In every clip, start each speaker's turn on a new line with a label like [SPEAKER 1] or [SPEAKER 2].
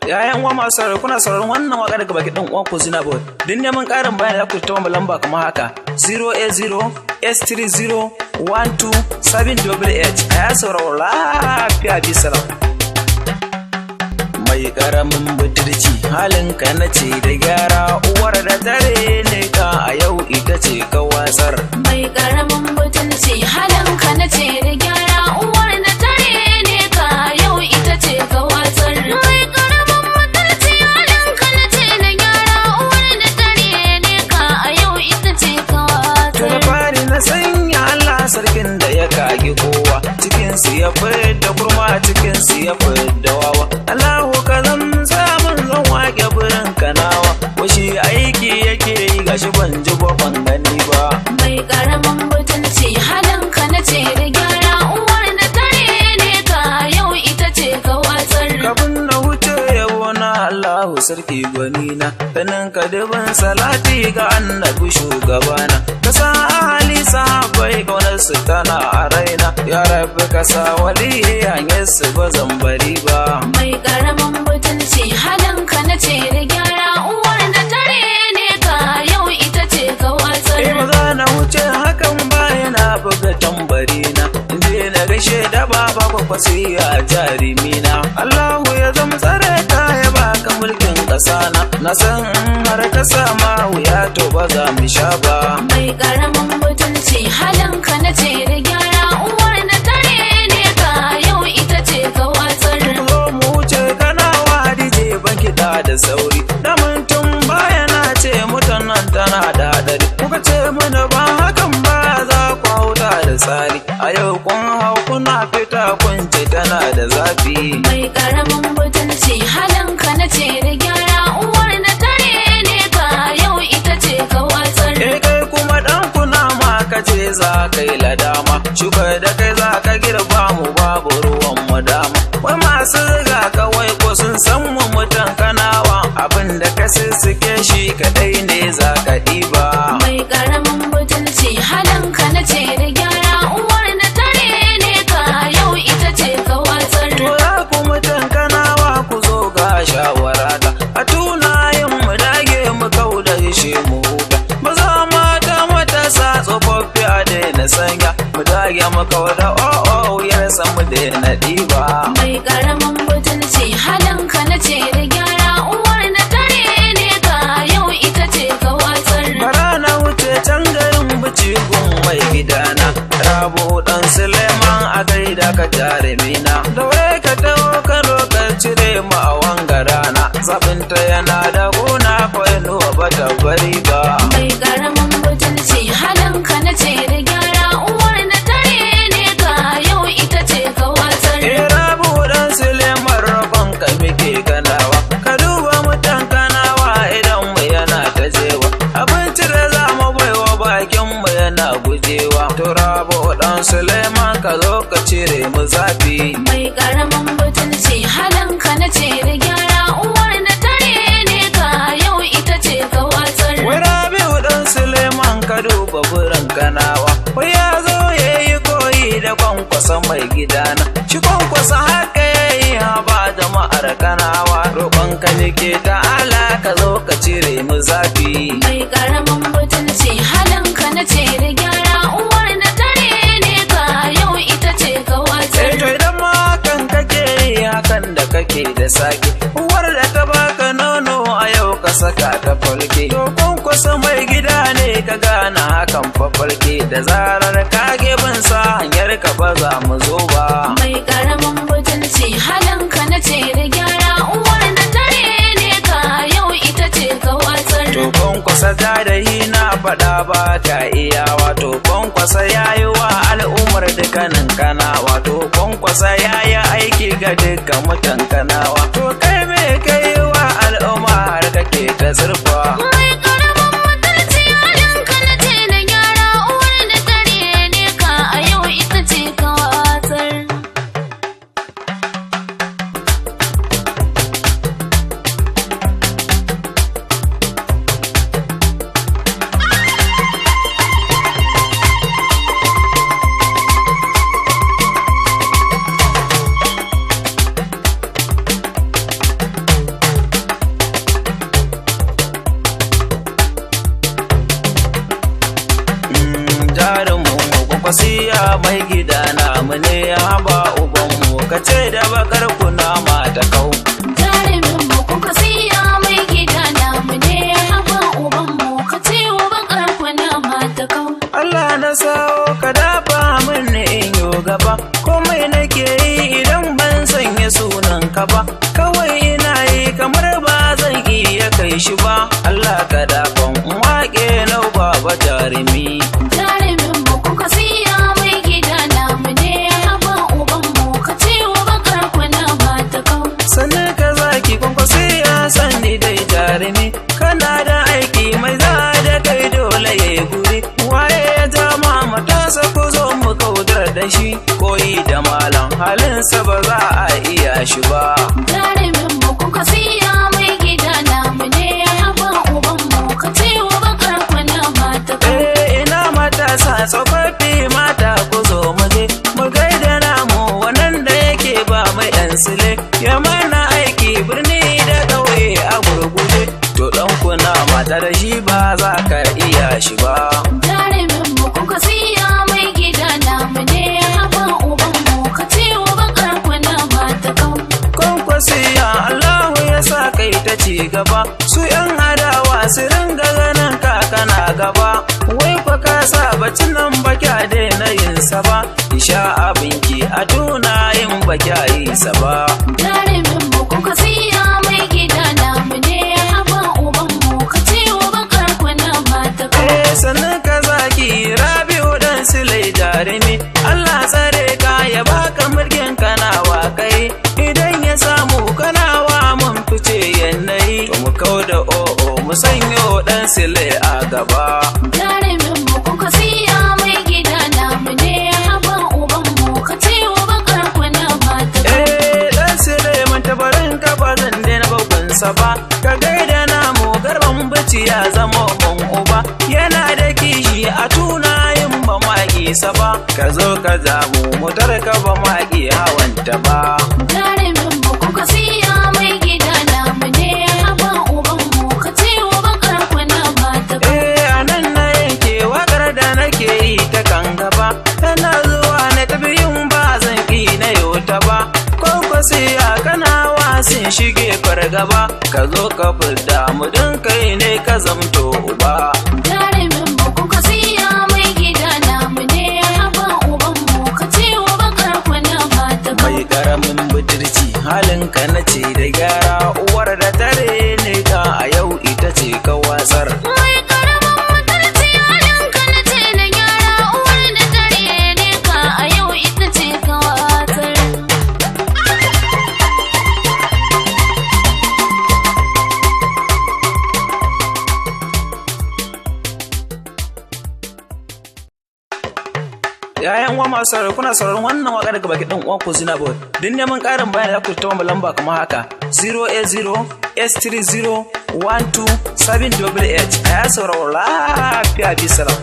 [SPEAKER 1] Yayan uwa masu sauraro kuna sauraron wannan waka daga baki dan uwan ku Zina Boy. Din neman karin bayani za ku tawo mu lamba kamar haka 080S301278. Aya sauraro lafiya bi salam. Mai karamin butulci halinka na ce da gyara uwar da tare ne ka a yau ita ce ka watsar.
[SPEAKER 2] Mai karamin butulci halinka na ce da gyara uwar da tare ne ka a yau ita ce ka watsar. Mai karamin butulci halinka na ce da gyara uwar da tare ne ka a yau ita ce ka watsar.
[SPEAKER 1] To da fari na sanya Allah sarkin da ya kage kowa, cikin su ya fidda kurma, cikin su ya fidda wawa. Allahu ka zamsa mun zan wake birin kanawa, washi aiki yake yi gashi ban ji ba ban gani ba.
[SPEAKER 2] Mai karamin butulci halinka na ce da gyara uwar da tare ne ka yau ita ce ka watsar.
[SPEAKER 1] Kafin na wuce yabo na Allahu sarki gwanina, sanin ka dubin salati ga annabi shugabana. Ka sa ahali sahabbai kaunar su tana a raina, ya rabu ka sa wali hanyar su ba zan bari ba.
[SPEAKER 2] Mai karamin butulci halinka na ce da gyara uwar da tare ne ka yau ita ce ka watsar.
[SPEAKER 1] Ba za na wuce hakan ba yana buga tambari na, inda na gaishe da baba kwakwasiya jarimina. Allahu ya zama tsare ka ya baka mulkin ƙasa na san har ka sama wuya to ba za mu sha ba.
[SPEAKER 2] Mai karamin butulci halinka na ce da gyara uwar da tare ne ka yau ita ce ka watsar.
[SPEAKER 1] Zo mu wuce kanawa dije ban kiɗa da sauri, damin tun baya na ce mutanen tana da hadari. Kuka ce mana ba hakan ba za ku hauta da tsari, a yau kun hau kuna fita kun ce tana da zafi.
[SPEAKER 2] Mai karamin butulci halinka na ce da gyara uwar da tare ne ka yau ita ce ka watsar.
[SPEAKER 1] Kai kuma dan kuna ma ka ce za ka yi ladama, shuka da kai za ka girba mu babu ruwan mu dama. Wai masu riga kawai ko sun san mu mutan kanawa, abin da ka sissike shi kadai ne za ka ɗiba.
[SPEAKER 2] Mai karamin butulci halinka na ce da gyara uwar da tare ne ka yau ita ce ka watsar.
[SPEAKER 1] To ya ku mutan kanawa ku zo ga shawarata, a tunayen mu dage mu kau da shi mu huta. Maza mata matasa tsofaffi a daina sanya, mu dage mu kau da wuyar san mu daina ɗiba.
[SPEAKER 2] Mai karamin butulci halinka na ce da gyara uwar da tare ne ka yau ita ce ka watsar.
[SPEAKER 1] Bara na wuce can garin bici gun mai gidana, Rabu dan Suleiman a gaida ka jarumina. Da wai ka taho karo ka cire mu a wangarana, zabinta yana da gona ko inuwa ba ta bari ba.
[SPEAKER 2] Mai karamin butulci halinka na ce da gyara uwar da tare ne ka yau ita ce ka watsar.
[SPEAKER 1] Rabu dan Suleiman roƙon ka muke ganawa, ka duba mutan kanawa idan mu yana ta jewa, abinci da za mu baiwa bakin mu yana gujewa. To Rabu dan Suleiman ka zo ka cire mu zafi.
[SPEAKER 2] Mai karamin butulci halinka na ce da gyara uwar da tare ne ka yau ita ce ka watsar.
[SPEAKER 1] Wai Rabi'u dan Suleiman ka duba burin kanawa, wai ya zo ya yi koyi da kwankwasa mai gidana. Shi kwankwasa haka ya yi haba jama'ar kanawa, roƙon ka nake ta'ala ka zo ka cire mu zafi.
[SPEAKER 2] Mai karamin butulci halinka na ce da gyara uwar da tare ne ka yau ita ce ka watsar.
[SPEAKER 1] To idan ma hakan kake yi hakan da kake da sake, uwar da ta baka nono a yau ka saka ta falke. To kwankwasa mai gida ne ka gana hakan fa falke, da zarar ka bin sa hanyar ka ba za mu zo ba.
[SPEAKER 2] Mai karamin butulci halinka na ce da gyara uwar da tare ne ka yau ita ce ka watsar.
[SPEAKER 1] To kwankwasa ta da na faɗa ba ta iya, wato kwankwasa ya yi wa al'ummar dukkanin kanawa, to kwankwasa ya yi aiki ga dukkan mutan kanawa. To kai me kai wa al'umma har kake ta zurfa.
[SPEAKER 2] Mai karamin butulci halinka na ce da gyara uwar da tare ne ka a yau ita ce ka watsar.
[SPEAKER 1] ka ba, kawai ina yi kamar ba zan iya kai shi ba. Allah ka dafan waƙe nau baba jarumi.
[SPEAKER 2] Jarumin mu kuka siya mai gida namu ne, haba uban mu ka ce wa bakar kuna ba ta kau.
[SPEAKER 1] Sannan ka zaki kwankwasi ya sani dai jarumi, kana da aiki mai za da kai dole ya yi guri. Waye ya jama matasa ku zo mu kaudar da shi, koyi da malam halinsa ba za a iya shi ba.
[SPEAKER 2] Jarumin mu kuka siya mai gida namu ne, haba uban mu ka ce wa bakar kuna ba ta kau.
[SPEAKER 1] Ina matasa tsofaffi mata ku zo mu je, mu gaida namu wannan da yake ba mai ɗan sile, ya mana aiki birni da ƙauye a gurguje. To ɗan kuna mata da shi ba za ka iya shi ba.
[SPEAKER 2] Jarumin mu kuka siya mai gida namu ne, haba uban mu ka ce wa bakar kuna ba ta kau.
[SPEAKER 1] Kwankwasiya Allahu ya sa kai ta ci gaba, su ‘yan adawa su ringa ganin kakana gaba. Wai kwa ka sa bacin nan ba kya daina yin sa ba, isha abinki a tuna yin ba kya yi sa ba.
[SPEAKER 2] Jarumin mu kuka siya mai gida namu ne, haba uban mu ka ce wa bakar kuna ba ta kau.
[SPEAKER 1] Sannan ka zaki Rabi'u dan Silai jarumi, Allah tsare ka ya baka mulkin kanawa kai, idan ya samu kanawa mun fice yanayi, to mu kau da o'o mu sanyo dan Silai a gaba.
[SPEAKER 2] Jarumin mu kuka siya mai gida namu ne, haba uban mu ka ce wa bakar kuna ba ta kau.
[SPEAKER 1] Dan Silai mun tabarin ka ba zan daina bakunsa ba, ka gaida namu garban bici ya zama mun uba, yana da kishi a tuna yin ba sa ba, ka zo ka zamu motar ka ba maƙi hawanta ba.
[SPEAKER 2] Jarumin mu kuka siya mai gida namu ne, haba uban mu ka ce wa bakar kuna ba ta kau.
[SPEAKER 1] Anan na yanke wakar da nake yi ta kan gaba, tana zuwa na tafi yin ba zan ƙi na yau ta ba. Kwankwasiya kana wasin shige fargaba, ka zo ka fidda mu kai ne ka zamto uba.
[SPEAKER 2] Jarumin mu kuka siya mai gida namu ne, haba uban mu ka ce wa bakar kuna ba ta kau.
[SPEAKER 1] Mai karamin budurci halinka na ce da gyara, uwar da tare ne ka a yau ita ce ka wasar.
[SPEAKER 2] Mai karamin mutunci halinka na ce da gyara, uwar da tare ne ka a yau ita ce ka watsar.
[SPEAKER 1] Yayan uwa masu sauraro, kuna sauraron wannan waƙa daga baki ɗan uwan ku Zinaboy. Din neman ƙarin bayani za ku taɓa lamba kamar haka 080S301278. A ya sauraro lafiya bi salam.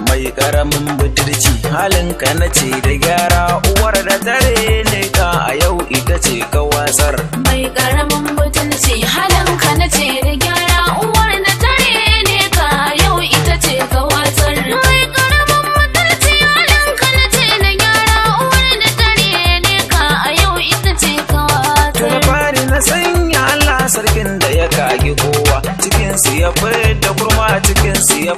[SPEAKER 1] Mai ƙaramin budurci halinka na ce da gyara, uwar da tare ne ka a yau ita ce ka wasar.
[SPEAKER 2] Mai karamin mutunci halinka na ce da gyara, uwar da tare ne ka a yau ita ce ka watsar. Mai karamin mutunci halinka na ce da gyara, uwar da tare ne ka a yau ita ce ka
[SPEAKER 1] To da
[SPEAKER 2] watsar.
[SPEAKER 1] fari na sanya Allah sarkin da ya kage kowa, cikin su ya da kurma, cikin su ya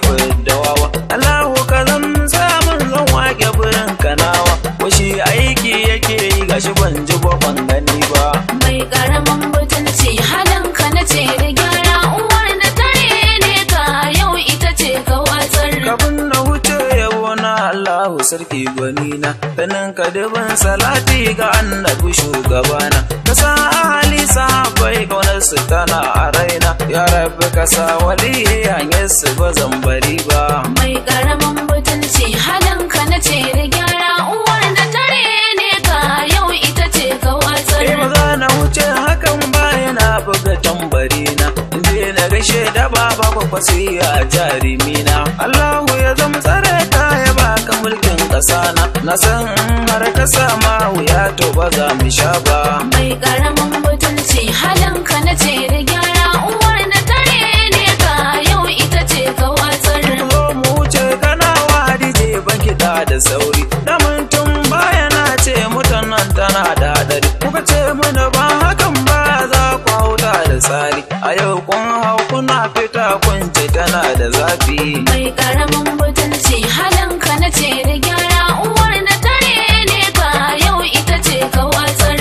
[SPEAKER 1] da wawa. Allahu ka zan samun zan wake birin kanawa, washi aiki yake yi gashi ban ji ba ban gani ba.
[SPEAKER 2] Mai karamin mutunci halinka na ce da gyara, uwar da tare ne ka a yau ita ce ka watsar.
[SPEAKER 1] Kafin na wuce yabo na Allahu sarki gwanina, sanin ka dubin salati ga annabi shugabana, ka sa ahali sahabbai kaunar su tana a raina, ya rabbi ka sa wali hanyar su ba zan bari ba.
[SPEAKER 2] Mai karamin mutunci halinka na ce da gyara, uwar da tare ne ka a yau ita ce ka watsar.
[SPEAKER 1] Ba za na wuce hakan ba yana buga tambari na, je na gaishe da baba kwakwasi a jarimina. Allahu ya zama tsare ka ya baka mulkin ƙasa na san har ka sama wuya to ba za mu sha ba.
[SPEAKER 2] Mai karamin mutunci halinka na ce da gyara, uwar da tare ne ka a yau ita ce ka watsar.
[SPEAKER 1] Zo mu wuce kana wadi je ban kiɗa da sauri, da tun baya na ce mutan nan tana da hadari, kuka ce mana ba hakan ba za ku hauta da tsari, a yau kun hau kuna fita kun ce tana da zafi.
[SPEAKER 2] Mai karamin mutunci halinka na ce da gyara, uwar da tare ne ka a yau ita ce ka watsar.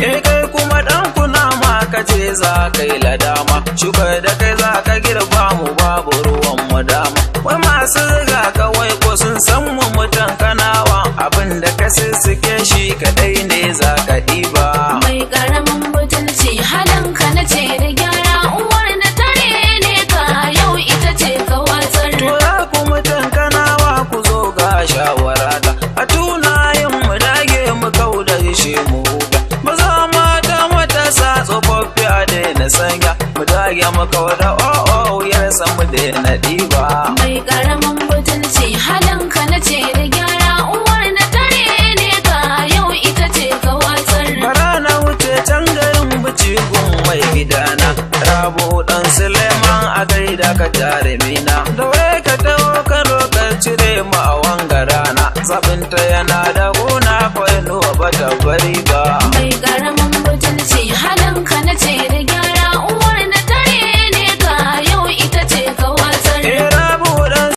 [SPEAKER 1] kai ladama, shuka da kai za ka girba mu babu ruwan mu dama. Wai masu riga kawai ko sun san mu mutan kanawa, abin da ka sissike shi kadai ne za ka ɗiba.
[SPEAKER 2] Mai ƙaramin mutunci halinka na ce da gyara, uwar da tare ne ka yau ita ce ka watsar.
[SPEAKER 1] To ya ku mutan kanawa ku zo ga shawara ta, a tunayin mu dage mu kau da shi mu huta. Maza mata matasa tsofaffi a daina sanya, mu dage mu kau da wuyar sa mu daina ɗiba.
[SPEAKER 2] Mai ƙaramin mutunci halinka na ce da gyara, uwar da tare ne ka yau ita ce ka watsar.
[SPEAKER 1] Bara na wuce can garin bici gun mai gidana, Rabu dan Suleiman a gaida ka jarumina. Da wai ka taho karo ka cire mu a wanga rana, zabinta yana da gona kwai nuwa bata bari